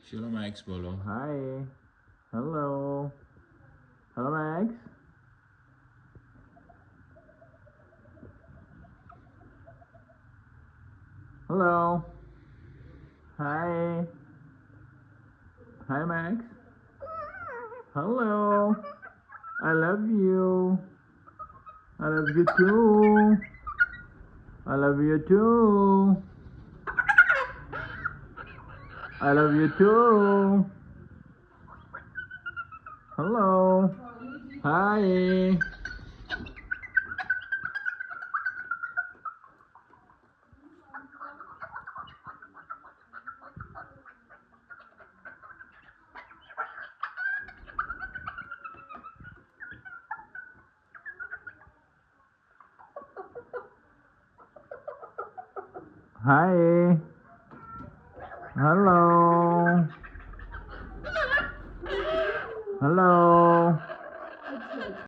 चलो मैक्स बोलो। Hi. Hello. Hello Max. Hello. Hi. Hi Max. Hello. I love you. I love you too. I love you too. I love you too. Hello. Hi. Hi. Hello. Hello.